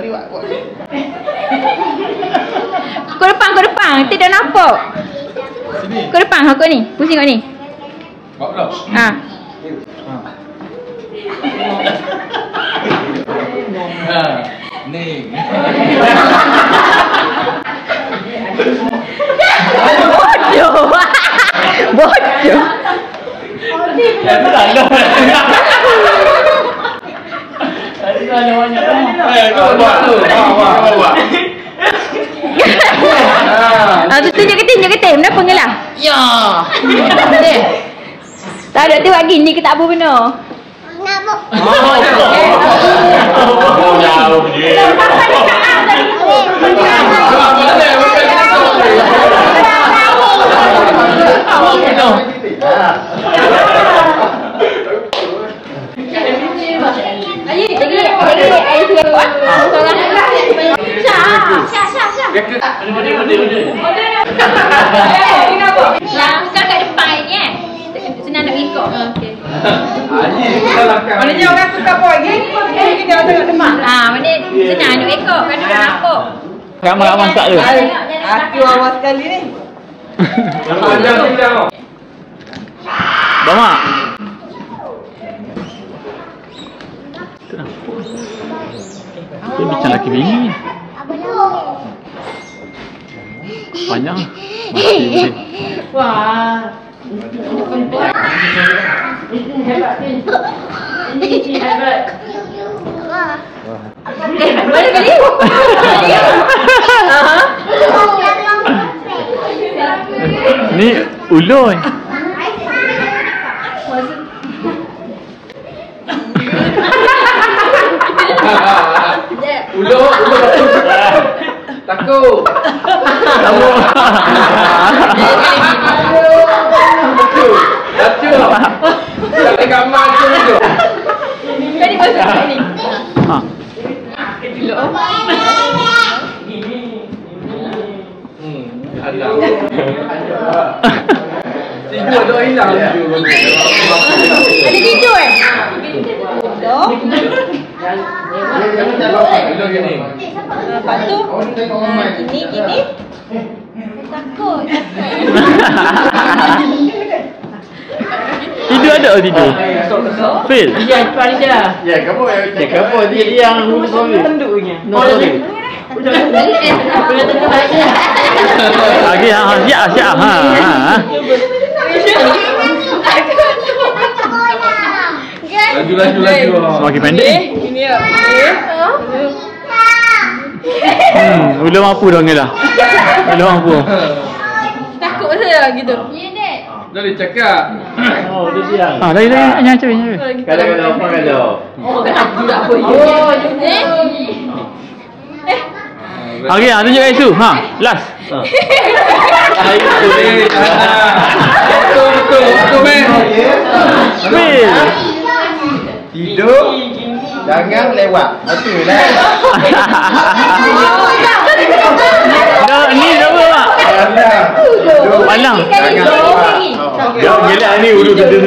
tadi buat. Kau depan. Tidak nampak. Sini. Kau depan aku ni. Pusing kau ni. Buat belum? Ha. Ni. Bodoh. Bodoh. Tadi ada banyak. Kau buat tu. Kau buat. Tunjuk ke tim. Kenapa ngelah? Ya. Tak ada tu lagi ni ke tak apa benar. Jauh dia. Langkah kat depan ni senang nak ikut. Okey. Maknanya orang suka buat gini dia tengok demak. Mana senang nak ikut kan dia nampak. Ramai masak tu. Aku awal sekali ni. Bamak. Dia bincang laki bini. Panjang. Masih. Wah. Hebat. Mana kali? Ni ulur. Ulur. Takut. Laju. Tak gambar tu. Kali masuk sini. Ha. Ada. Tidur dah hilang. Ada tidur Lepas tu gini. Takut. Tidur ada tidur. Fail. Ya, tuan dia. Ya, kamu dia yang Tenduknya. Lagi siap. Ha. Laju. Semakin pendek. Ini ya. Belum mampu dah ngelah. Belum mampu. Takut saya gitu. Ya dek. Dah dicakap. Oh, dia siang. Ha, dah. Jangan cepat. Kalau apa kalau? Oh, aku tak apa. Oh, Okey, tunjuk kat Isu. Ha, last. Betul, men. Fail. Tidur. Jangan lewat. Betul lah. Dah ni dah apa? Malang. Ya, gila ni urut tidur.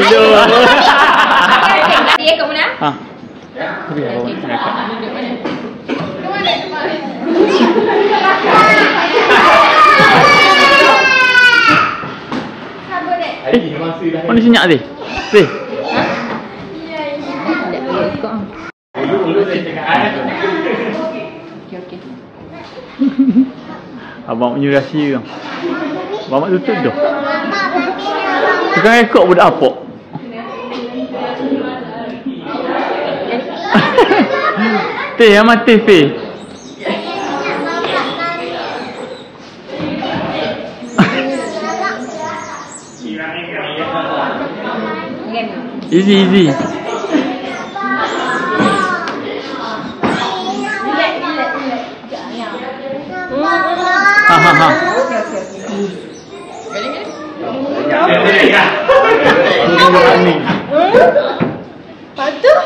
Dia kat mana? Ha. Tapi awak cakap. Mana senyap tadi? Teh. Okey. Abang punya rahsia tu. Abang tutup dah. Sekarang rekod budak apa? Teh, yang mati Teh. Easy. Ha. Patuh.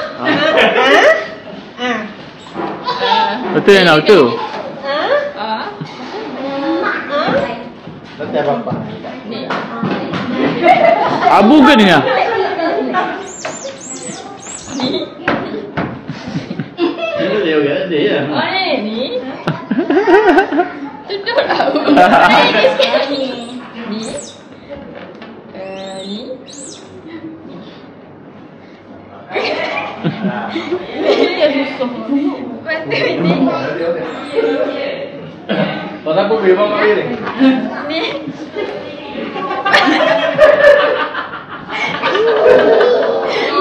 Betul yang tu. Nanti apa? Abu ke ni? Tutup lah. Ni sikit. Ni. Ni. Betul ni. Pasal apa memang kat ni? Ni.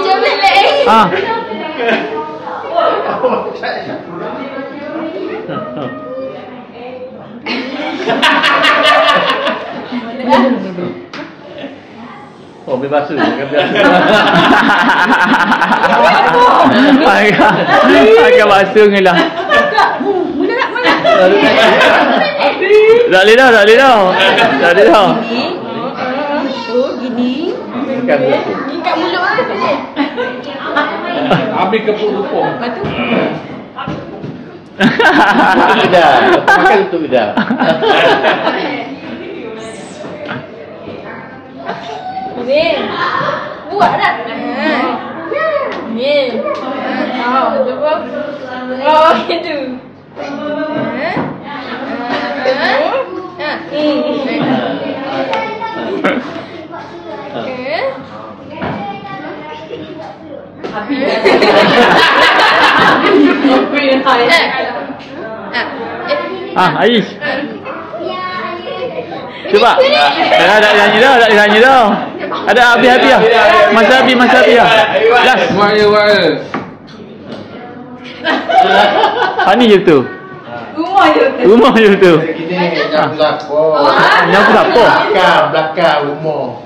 Cuba leh. Ah. Oh, bebas tu. Kan biasa. Agak basuh ni lah. Tak boleh dah, tak boleh dah. Tak boleh dah. Oh, gini. Bukan begitu. Ni kat mulut apa? Habis kepuk lupung. Lepas tu. Tidak. Makan itu tidak. Ni. Buat dah. Ni. Oh, cuba. Oh, gitu. Aish. Cuba. Tak nyanyi dah, tak nyanyi dah. Ada habis-habis lah. Masa habis lah. Last. Wah. Ani je tu. Rumah je tu. Gini nyapu dapur. Nyapu dapur. Belakang rumah.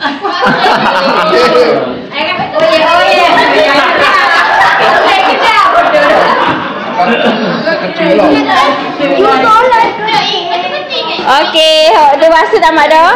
Okey, dia masuk tamat dah.